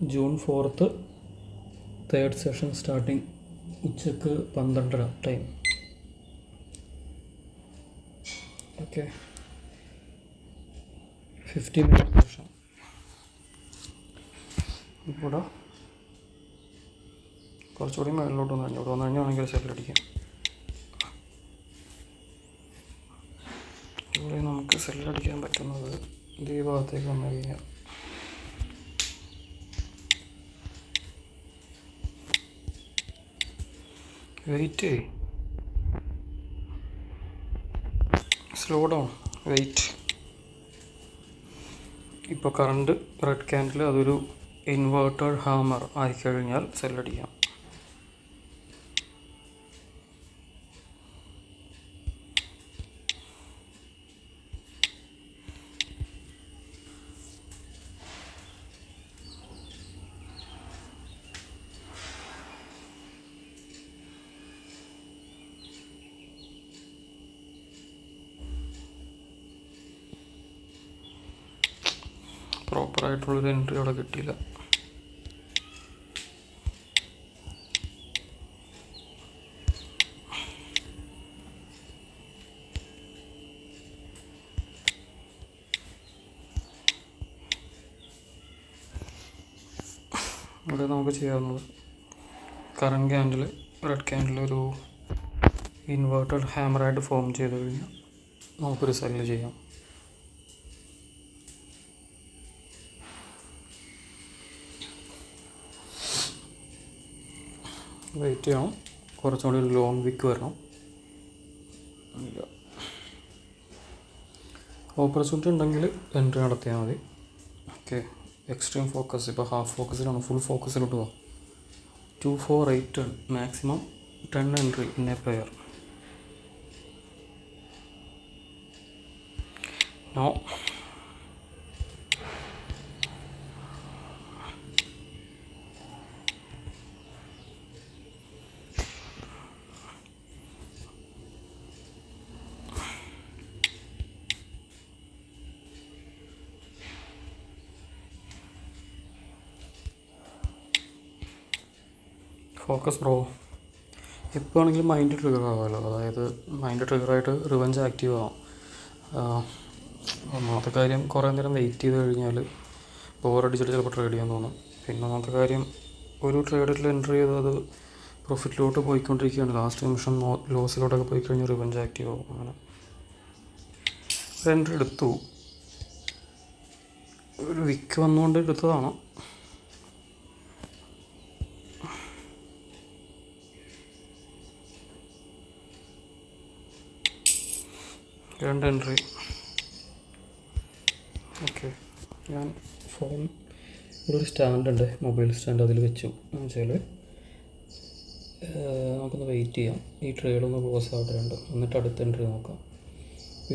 June 4th, third session starting ഉച്ചക്ക് 12:30 time. Okay, 50 minute session. ഇവിടെ കുറച്ചുകൂടി മേളിലോട്ട് വന്നു കഴിഞ്ഞാൽ ഇവിടെ വന്നു കഴിഞ്ഞാൽ ഭയങ്കര സെല്ലടിക്കാം. ഇവിടെ നമുക്ക് സെല്ലടിക്കാൻ പറ്റുന്നത് ഈ ഭാഗത്തേക്ക് വന്നു കഴിഞ്ഞാൽ വെയിറ്റ്, സ്ലോ ഡൗൺ, വെയിറ്റ്. ഇപ്പോൾ കറണ്ട് റെഡ് ക്യാൻഡിൽ അതൊരു ഇൻവേർട്ടഡ് ഹാമർ ആയിക്കഴിഞ്ഞാൽ സെല്ലടിക്കാം. പ്രോപ്പറായിട്ടുള്ളൊരു എൻട്രി അവിടെ കിട്ടിയില്ല. ഇവിടെ നമുക്ക് ചെയ്യാവുന്നത് കറണ്ട് ക്യാൻഡിൽ റെഡ് ക്യാൻഡിൽ ഒരു ഇൻവേർട്ടഡ് ഹാമറായിട്ട് ഫോം ചെയ്ത് കഴിഞ്ഞാൽ നമുക്കൊരു സെല്ല് ചെയ്യാം. വെയിറ്റ് ചെയ്യണം, കുറച്ചും കൂടി ഒരു ലോങ് വിക്ക് വരണം. ഓപ്പർച്യൂണിറ്റി ഉണ്ടെങ്കിൽ എൻട്രി നടത്തിയാൽ മതി. ഓക്കെ, എക്സ്ട്രീം ഫോക്കസ്, ഇപ്പോൾ ഹാഫ് ഫോക്കസിലാണ്, ഫുൾ ഫോക്കസിലോട്ട് പോകാം. 2, 4, 8, 10, maximum 10 entry in a pair. No, focus bro. എപ്പോൾ ആണെങ്കിലും മൈൻഡ് ട്രിഗർ ആവാമല്ലോ, അതായത് മൈൻഡ് ട്രിഗറായിട്ട് റിവഞ്ച് ആക്റ്റീവ് ആവാം. ഒന്നാമത്തെ കാര്യം, കുറേ നേരം വെയിറ്റ് ചെയ്ത് കഴിഞ്ഞാൽ ബോറടിച്ചിട്ട് ചിലപ്പോൾ ട്രേഡ് ചെയ്യാൻ തോന്നും. പിന്നെ ഒന്നാമത്തെ കാര്യം, ഒരു ട്രേഡിൽ എൻട്രി ചെയ്ത് അത് പ്രോഫിറ്റിലോട്ട് പോയിക്കൊണ്ടിരിക്കുകയാണ്, ലാസ്റ്റ് നിമിഷം ലോസിലോട്ടൊക്കെ പോയി കഴിഞ്ഞാൽ റിവഞ്ച് ആക്റ്റീവ് ആവും. അങ്ങനെ ഒരു എൻട്രി എടുത്തു, ഒരു വിക്ക് വന്നുകൊണ്ട് എടുത്തതാണ്. രണ്ട് എൻട്രി. ഓക്കെ, ഞാൻ ഫോൺ ഇവിടെ ഒരു സ്റ്റാൻഡുണ്ട്, മൊബൈൽ സ്റ്റാൻഡ്, അതിൽ വെച്ചു. എന്ന് വെച്ചാൽ നമുക്കൊന്ന് വെയിറ്റ് ചെയ്യാം, ഈ ട്രേഡൊന്ന് ക്ലോസ് ആവാറുണ്ട്, എന്നിട്ട് അടുത്ത എൻട്രി നോക്കാം.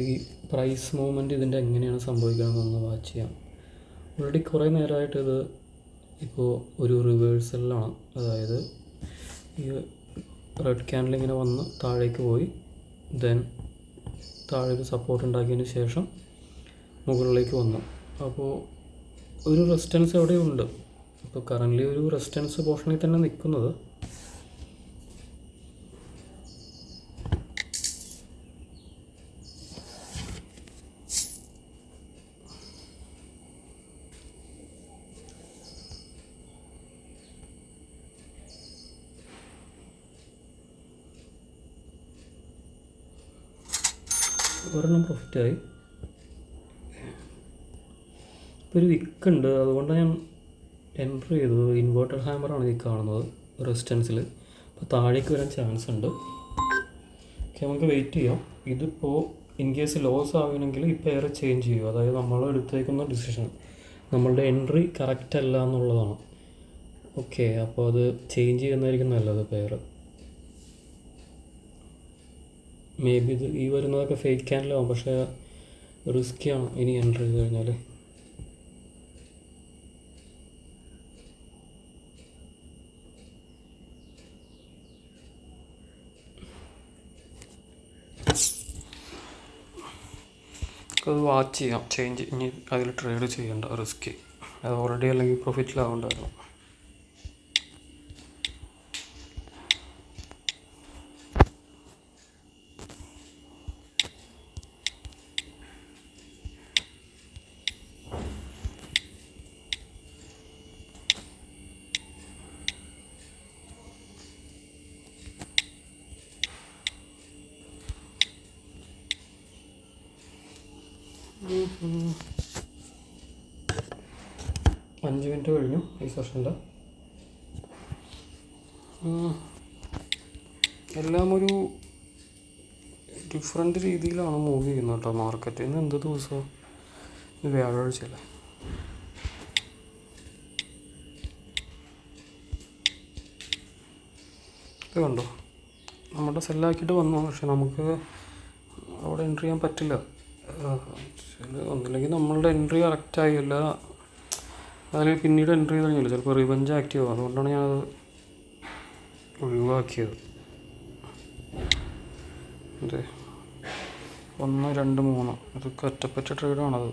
ഈ പ്രൈസ് മൂവ്മെൻറ്റ് ഇതിൻ്റെ എങ്ങനെയാണ് സംഭവിക്കണമെന്നൊന്ന് വാച്ച് ചെയ്യാം. ഓൾറെഡി കുറേ നേരമായിട്ട് ഇത് ഇപ്പോൾ ഒരു റിവേഴ്സലിലാണ്, അതായത് ഈ റെഡ് ക്യാൻഡിൽ ഇങ്ങനെ വന്ന് താഴേക്ക് പോയി, ദെൻ താഴെ ഒരു സപ്പോർട്ട് ഉണ്ടാക്കിയതിന് ശേഷം മുകളിലേക്ക് വന്നു. അപ്പോൾ ഒരു റെസിസ്റ്റൻസ് എവിടെയുണ്ട്. ഇപ്പോൾ കറൻ്റ്ലി ഒരു റെസിസ്റ്റൻസ് പോർഷനിൽ തന്നെ നിൽക്കുന്നത്. ഒരെണ്ണം പ്രോഫിറ്റായി. ഇപ്പോൾ ഒരു വിക്കുണ്ട്, അതുകൊണ്ട് ഞാൻ എൻട്രി ചെയ്തത്. ഇൻവേർട്ടഡ് ഹാമറാണ് ഈ കാണുന്നത് റെസിസ്റ്റൻസിൽ. അപ്പോൾ താഴേക്ക് വരാൻ ചാൻസ് ഉണ്ട്. ഓക്കെ, നമുക്ക് വെയിറ്റ് ചെയ്യാം. ഇതിപ്പോൾ ഇൻ കേസ് ലോസ് ആവുകയാണെങ്കിൽ ഈ പെയർ ചേഞ്ച് ചെയ്യും, അതായത് നമ്മൾ എടുത്തേക്കുന്ന ഡിസിഷൻ, നമ്മളുടെ എൻട്രി കറക്റ്റ് അല്ല എന്നുള്ളതാണ്. ഓക്കെ, അപ്പോൾ അത് ചേഞ്ച് ചെയ്യുന്നതായിരിക്കും നല്ലത് പെയർ. മേ ബി ഇത് ഈ വരുന്നതൊക്കെ ഫേക്ക് ക്യാൻഡിലാവും, പക്ഷേ റിസ്ക്കിയാണ് ഇനി എൻട്രി ചെയ്ത് കഴിഞ്ഞാൽ. അത് വാച്ച് ചെയ്യാം, ചേഞ്ച് ഇനി അതിൽ ട്രേഡ് ചെയ്യേണ്ട, റിസ്കി. അത് ഓൾറെഡി അല്ലെങ്കിൽ പ്രോഫിറ്റിലാവുണ്ടായിരുന്നു. അഞ്ച് മിനിറ്റ് കഴിഞ്ഞു ഈ സെഷനിൽ. എല്ലാം ഒരു ഡിഫറെൻ്റ് രീതിയിലാണ് മൂവ് ചെയ്യുന്നത് കേട്ടോ മാർക്കറ്റ്. ഇന്ന് എന്ത് ദിവസമാണ്? ഇത് വ്യാഴാഴ്ചയല്ലേ? ഇത് കണ്ടോ, നമ്മുടെ സെല്ലാക്കിയിട്ട് വന്നു, പക്ഷെ നമുക്ക് അവിടെ എൻട്രി ചെയ്യാൻ പറ്റില്ല. ഒന്നില്ലെങ്കിൽ നമ്മളുടെ എൻട്രി കറക്റ്റായി, അല്ല അതിൽ പിന്നീട് എൻട്രി ചെയ്ത് കഴിഞ്ഞില്ല, ചിലപ്പോൾ റിവഞ്ച് ആക്റ്റീവ് ആവും. അതുകൊണ്ടാണ് ഞാനത് ഒഴിവാക്കിയത്. അതെ, 1, 2, 3 ഇതൊക്കെ ഒറ്റപ്പറ്റ ട്രേഡാണത്.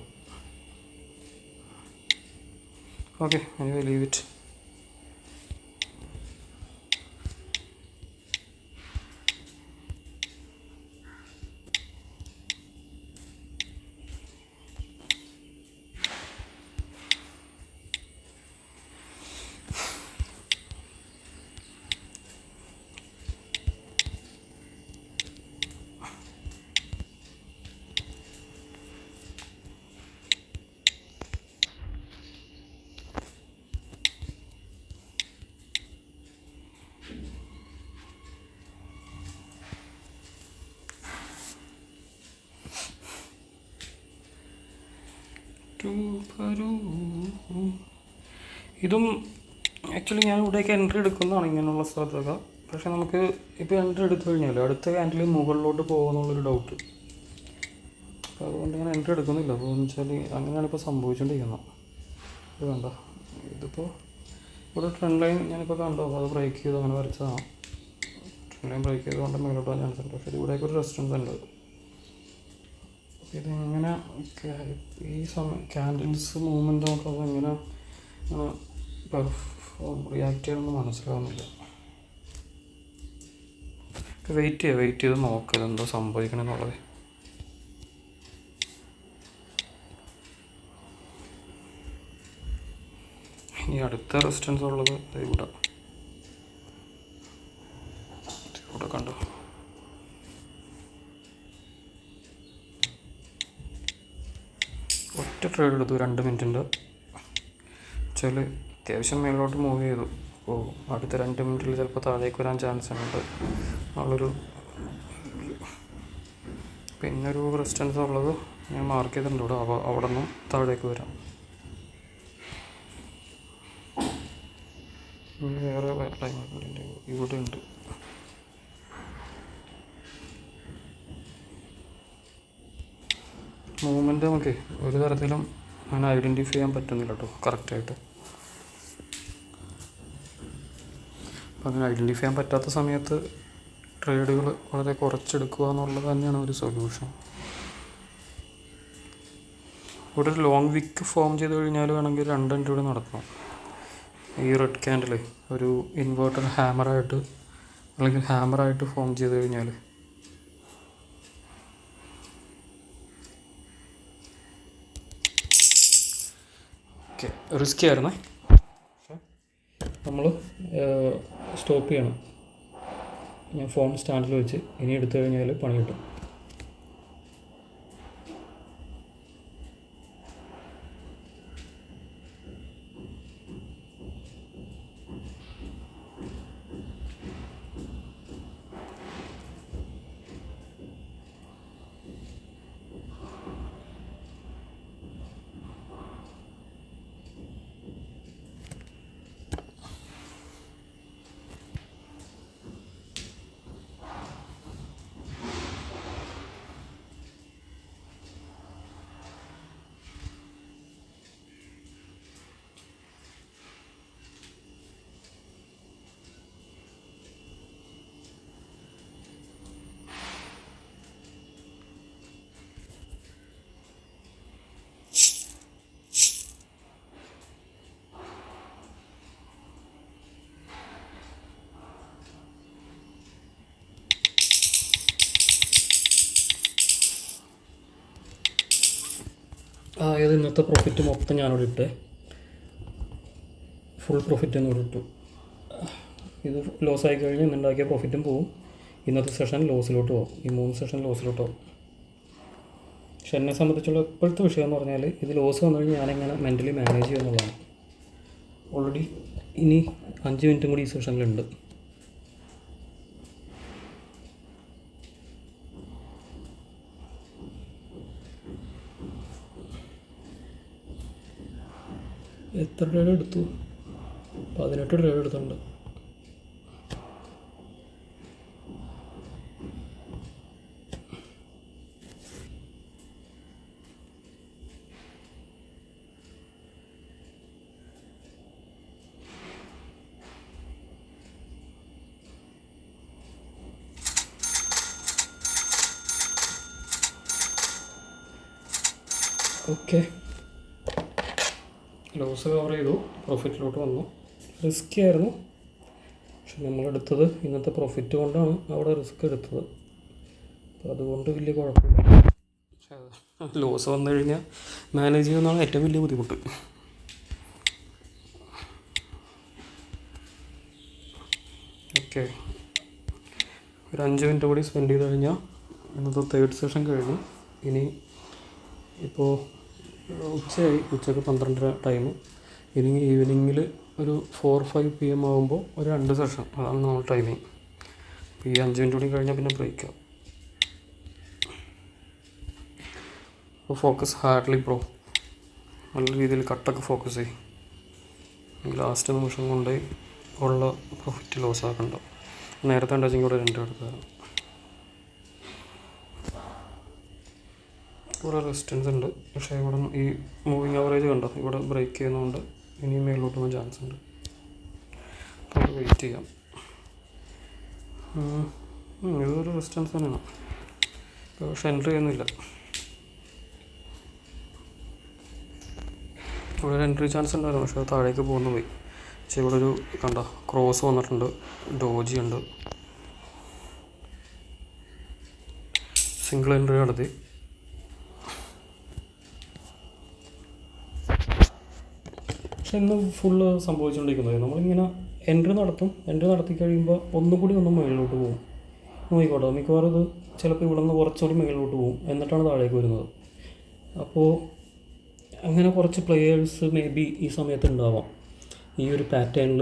Okay, anyway leave it. ഇതും ആക്ച്വലി ഞാൻ ഇവിടേക്ക് എൻട്രി എടുക്കുന്നതാണ് ഇങ്ങനെയുള്ള സ്ഥലത്തൊക്കെ. പക്ഷെ നമുക്ക് ഇപ്പോൾ എൻട്രി എടുത്തു കഴിഞ്ഞാൽ അടുത്ത ക്യാൻഡിൽ മുകളിലോട്ട് പോകുമെന്നുള്ളൊരു ഡൗട്ട്. അപ്പോൾ അതുകൊണ്ട് ഞാൻ എൻട്രി എടുക്കുന്നില്ല. അപ്പോൾ എന്ന് വെച്ചാൽ അങ്ങനെയാണ് ഇപ്പോൾ സംഭവിച്ചുകൊണ്ടിരിക്കുന്നത്. ഇത് വേണ്ട, ഇതിപ്പോൾ ഇവിടെ ട്രെൻഡ് ലൈൻ ഞാനിപ്പോൾ കണ്ടോ, അത് ബ്രേക്ക് ചെയ്ത് അങ്ങനെ വരച്ചതാണ്. ട്രെൻഡ് ലൈൻ ബ്രേക്ക് ചെയ്തുകൊണ്ട് മേലോട്ട് പോകാൻ ചാൻസ് ഉണ്ട്. പക്ഷേ ഇവിടേക്ക് ഒരു റെസിസ്റ്റൻസ് ഉണ്ട്. ഇതിങ്ങനെ ഈ ക്യാൻഡിൽസ് മൂവ്മെൻ്റ് നോക്കുന്നത് എങ്ങനെ റിയാക്ട് ചെയ്യണമെന്ന് മനസ്സിലാവുന്നില്ല. വെയിറ്റ് ചെയ്ത് നോക്കുക എന്തോ സംഭവിക്കണമെന്നുള്ളത്. ഇനി അടുത്ത റെസിസ്റ്റൻസ് ഉള്ളത് ഇവിടെ കണ്ടോ. ഒറ്റ ട്രേഡ് എടുത്തു 2 മിനിറ്റിൻ്റെ. വെച്ചാൽ അത്യാവശ്യം മേലോട്ട് മൂവ് ചെയ്തു. അപ്പോൾ അടുത്ത 2 മിനിറ്റിൽ ചിലപ്പോൾ താഴേക്ക് വരാൻ ചാൻസ് ഉണ്ട് ഉള്ളൊരു. പിന്നൊരു റെസിസ്റ്റൻസ് ഉള്ളത് ഞാൻ മാർക്ക് ചെയ്തിട്ടുണ്ട് ഇവിടെ. അവിടെ നിന്നും താഴേക്ക് വരാം. വേറെ ഇവിടെ ഉണ്ട്. മൂവ്മെൻറ്റ് നമുക്ക് ഒരു തരത്തിലും അങ്ങനെ ഐഡൻറ്റിഫൈ ചെയ്യാൻ പറ്റുന്നില്ല കേട്ടോ കറക്റ്റായിട്ട്. അപ്പം അങ്ങനെ ഐഡൻറ്റിഫൈ ചെയ്യാൻ പറ്റാത്ത സമയത്ത് ട്രേഡുകൾ വളരെ കുറച്ചെടുക്കുക എന്നുള്ളത് തന്നെയാണ് ഒരു സൊല്യൂഷൻ. ഇവിടെ ഒരു ലോങ് വിക്ക് ഫോം ചെയ്ത് കഴിഞ്ഞാൽ വേണമെങ്കിൽ 2 എൻട്രി കൂടി നടത്തണം. ഈ റെഡ് ക്യാൻഡിൽ ഒരു ഇൻവേർട്ടർ ഹാമറായിട്ട് അല്ലെങ്കിൽ ഹാമറായിട്ട് ഫോം ചെയ്ത് കഴിഞ്ഞാൽ റിസ്കി ആയിരുന്നേ. നമ്മൾ സ്റ്റോപ്പ് ചെയ്യണം. ഞാൻ ഫോൺ സ്റ്റാൻഡിൽ വെച്ച് ഇനി എടുത്തു കഴിഞ്ഞാൽ പണി കിട്ടും. അതായത് ഇന്നത്തെ പ്രോഫിറ്റ് മൊത്തം ഞാനിവിടെ ഇട്ടേ, ഫുൾ പ്രോഫിറ്റ് എന്നിവിടെ ഇട്ടു. ഇത് ലോസ് ആയി കഴിഞ്ഞ് ഇന്നുണ്ടാക്കിയ പ്രോഫിറ്റും പോവും. ഇന്നത്തെ സെഷൻ ലോസിലോട്ട് പോകും, ഈ 3 സെഷൻ ലോസിലോട്ട് പോകും. പക്ഷെ എന്നെ സംബന്ധിച്ചുള്ള ഇപ്പോഴത്തെ വിഷയം എന്ന് പറഞ്ഞാൽ ഇത് ലോസ് വന്നു കഴിഞ്ഞാൽ ഞാനെങ്ങനെ മെൻ്റലി മാനേജ് ചെയ്യുമെന്നുള്ളതാണ്. ഓൾറെഡി ഇനി 5 മിനിറ്റും കൂടി ഈ സെഷനിലുണ്ട്. എത്ര ട്രേഡ് എടുത്തു? 18 ട്രേഡ് എടുത്തിട്ടുണ്ട്. ഓക്കെ, ലോസ് കവർ ചെയ്തു, പ്രോഫിറ്റിലോട്ട് വന്നു. റിസ്കി ആയിരുന്നു, പക്ഷെ നമ്മളെടുത്തത് ഇന്നത്തെ പ്രോഫിറ്റ് കൊണ്ടാണ് അവിടെ റിസ്ക് എടുത്തത്. അപ്പോൾ അതുകൊണ്ട് വലിയ കുഴപ്പമില്ല. പക്ഷേ ലോസ് വന്നു കഴിഞ്ഞാൽ മാനേജ് ചെയ്യുന്നതാണ് ഏറ്റവും വലിയ ബുദ്ധിമുട്ട്. ഓക്കെ, ഒരു 5 മിനിറ്റ് കൂടി സ്പെൻഡ് ചെയ്ത് കഴിഞ്ഞാൽ ഇന്നത്തെ 3rd സെഷൻ കഴിഞ്ഞു. ഇനി ഇപ്പോൾ ഉച്ചയായി, ഉച്ചക്ക് 12 ടൈം. ഇനി ഈവനിങ്ങിൽ ഒരു 4-5 PM ആകുമ്പോൾ ഒരു 2 സെഷൻ, അതാണ് നമ്മൾ ടൈമിങ്. അപ്പോൾ ഈ 5 മിനിറ്റ് കൂടി കഴിഞ്ഞാൽ പിന്നെ ബ്രേക്കാവും. അപ്പോൾ ഫോക്കസ് ഹാർഡ്ലി ബ്രോ, നല്ല രീതിയിൽ കട്ടൊക്കെ ഫോക്കസ് ചെയ്യും. ലാസ്റ്റ് നിമിഷം കൊണ്ട് ഉള്ള പ്രോഫിറ്റ് ലോസ് ആക്കണ്ട. നേരത്തെ ഉണ്ടെങ്കിൽ കൂടെ 2 എടുത്താൽ ഇവിടെ റെസിസ്റ്റൻസ് ഉണ്ട്. പക്ഷേ ഇവിടെ ഈ മൂവിങ് ആവറേജ് കണ്ടോ, ഇവിടെ ബ്രേക്ക് ചെയ്യുന്നതുകൊണ്ട് ഇനിയും മേലോട്ട് പോകാൻ ചാൻസ് ഉണ്ട്. നമുക്ക് വെയിറ്റ് ചെയ്യാം. ഇതൊരു റെസിസ്റ്റൻസ് തന്നെയാണ്, പക്ഷെ എൻട്രി ചെയ്യുന്നില്ല. ഇവിടെ ഒരു എൻട്രി ചാൻസ് ഉണ്ടായിരുന്നു, പക്ഷേ താഴേക്ക് പോകുന്നു പോയി. പക്ഷേ ഇവിടെ ഒരു കണ്ടോ ക്രോസ് വന്നിട്ടുണ്ട്, ഡോജി ഉണ്ട്, സിംഗിൾ എൻട്രി നടത്തി. പക്ഷെ ഇന്ന് ഫുള്ള് സംഭവിച്ചുകൊണ്ടിരിക്കുന്നത് നമ്മളിങ്ങനെ എൻട്രി നടത്തി കഴിയുമ്പോൾ ഒന്നുകൂടി മുകളിലോട്ട് പോകും. നോക്കിക്കോട്ടെ, മിക്കവാറും ഇത് ചിലപ്പോൾ ഇവിടെ നിന്ന് കുറച്ചുകൂടി മുകളിലോട്ട് പോകും, എന്നിട്ടാണ് താഴേക്ക് വരുന്നത്. അപ്പോൾ അങ്ങനെ കുറച്ച് പ്ലെയേഴ്സ് മേ ബി ഈ സമയത്ത് ഉണ്ടാവാം, ഈ ഒരു പാറ്റേണിൽ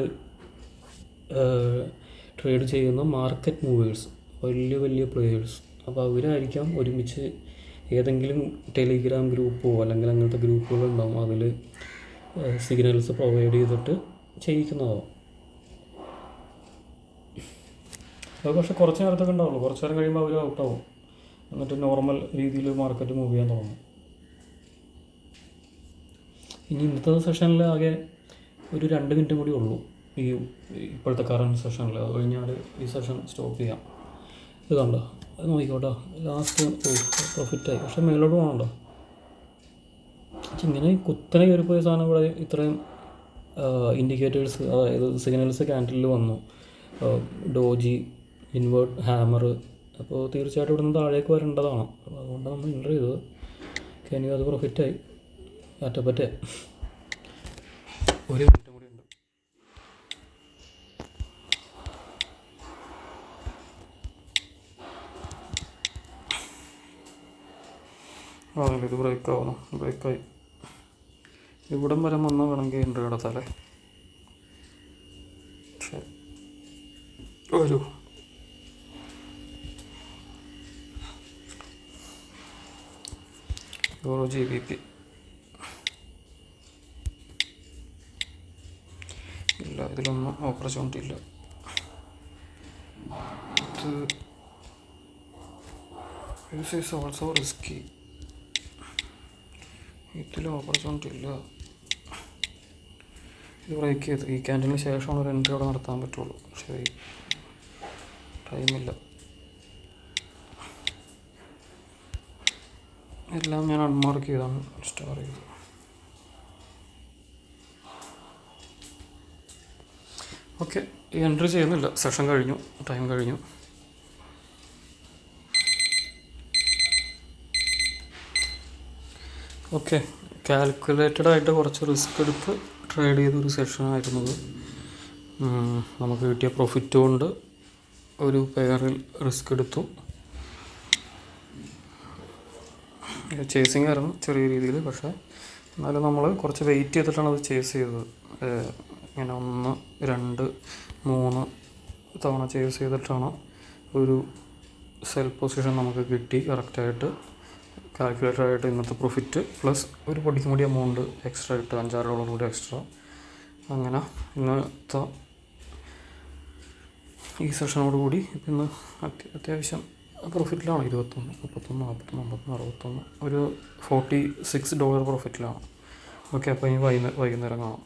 ട്രേഡ് ചെയ്യുന്ന മാർക്കറ്റ് മൂവേഴ്സ്, വലിയ പ്ലെയേഴ്സ്. അപ്പോൾ അവരായിരിക്കാം ഒരുമിച്ച് ഏതെങ്കിലും ടെലിഗ്രാം ഗ്രൂപ്പോ അല്ലെങ്കിൽ അങ്ങനത്തെ ഗ്രൂപ്പുകളുണ്ടാവും, അതിൽ സിഗ്നൽസ് പ്രൊവൈഡ് ചെയ്തിട്ട് ചെയ്യിക്കുന്നതാവും. അത് പക്ഷേ കുറച്ച് നേരത്തൊക്കെ ഉണ്ടാവുള്ളൂ, കുറച്ച് നേരം കഴിയുമ്പോൾ അവർ ഔട്ടാവും, എന്നിട്ട് നോർമൽ രീതിയിൽ മാർക്കറ്റ് മൂവ് ചെയ്യാൻ തുടങ്ങും. ഇനി ഇന്നത്തെ സെഷനിൽ ആകെ ഒരു 2 മിനിറ്റ് കൂടി ഉള്ളൂ ഈ ഇപ്പോഴത്തെ കറണ്ട് സെഷനിൽ. അത് കഴിഞ്ഞാൽ ഈ സെഷൻ സ്റ്റോപ്പ് ചെയ്യാം. ഇത് കണ്ടോ, അത് നോക്കിക്കോട്ടോ, ലാസ്റ്റ് പ്രോഫിറ്റായി. പക്ഷേ മേലോട്ട് പോകണല്ലോ, ഇങ്ങനെ കുത്തനെ കയറിപ്പോയ സാധനം ഇവിടെ ഇത്രയും ഇൻഡിക്കേറ്റേഴ്സ്, അതായത് സിഗ്നൽസ് ക്യാൻഡിലിൽ വന്നു, ഡോജി, ഇൻവേർട്ട്, ഹാമർ. അപ്പോൾ തീർച്ചയായിട്ടും ഇവിടെ നിന്ന് താഴേക്ക് വരേണ്ടതാണ്. അപ്പോൾ അതുകൊണ്ടാണ് നമ്മൾ എൻ്റർ ചെയ്തത്. ഇനി അത് പ്രോഫിറ്റായി. അറ്റപ്പറ്റ 1 മിനിറ്റ് കൂടി ഉണ്ട്. അതല്ല, ഇത് ബ്രേക്കായി. ഇവിടം വരെ വന്നാൽ വേണമെങ്കിൽ എൻട്രി കിടത്താലേ. ശരി, ഒരു യൂറോ GBP ഇല്ല, ഇതിലൊന്നും ഓപ്പർച്യൂണിറ്റി ഇല്ല. This is also risky. ഇതിലും ഓപ്പർച്യൂണിറ്റി ഇല്ല. ഇത് ബ്രേക്ക് ചെയ്ത് ഈ ക്യാൻഡിലിന് ശേഷമാണ് ഒരു എൻട്രി അവിടെ നടത്താൻ പറ്റുള്ളൂ. പക്ഷേ ടൈമില്ല. എല്ലാം ഞാൻ അൺമാർക്ക് ചെയ്താണ് സ്റ്റാർ ചെയ്തത്. ഓക്കെ, ഈ എൻട്രി ചെയ്യുന്നില്ല, സെഷൻ കഴിഞ്ഞു, ടൈം കഴിഞ്ഞു. ഓക്കെ, കാൽക്കുലേറ്റഡ് ആയിട്ട് കുറച്ച് റിസ്ക് എടുത്ത് ട്രേഡ് ചെയ്തൊരു സെഷനായിരുന്നത്. നമുക്ക് കിട്ടിയ പ്രോഫിറ്റ് കൊണ്ട് ഒരു പെയറിൽ റിസ്ക് എടുത്തു. ചേസിങ് ആയിരുന്നു ചെറിയ രീതിയിൽ, പക്ഷേ എന്നാലും നമ്മൾ കുറച്ച് വെയിറ്റ് ചെയ്തിട്ടാണ് അത് ചേസ് ചെയ്തത്. ഇങ്ങനെ 1, 2, 3 തവണ ചേസ് ചെയ്തിട്ടാണ് ഒരു സെൽ പൊസിഷൻ നമുക്ക് കിട്ടി കറക്റ്റായിട്ട്. കാൽക്കുലേറ്ററായിട്ട് ഇന്നത്തെ പ്രോഫിറ്റ് പ്ലസ് ഒരു പൊടിക്കും കൂടി എമൗണ്ട് എക്സ്ട്രാ കിട്ടും, $5-6 കൂടി എക്സ്ട്രാ. അങ്ങനെ ഇന്നത്തെ ഈ സെഷനോട് കൂടി ഇപ്പം ഇന്ന് അത്യാവശ്യം പ്രോഫിറ്റിലാണ്. 21, 31, 41, 50, 61, ഒരു $46 പ്രോഫിറ്റിലാണ്. ഓക്കെ, അപ്പോൾ ഇനി വൈകുന്നേരം കാണാം.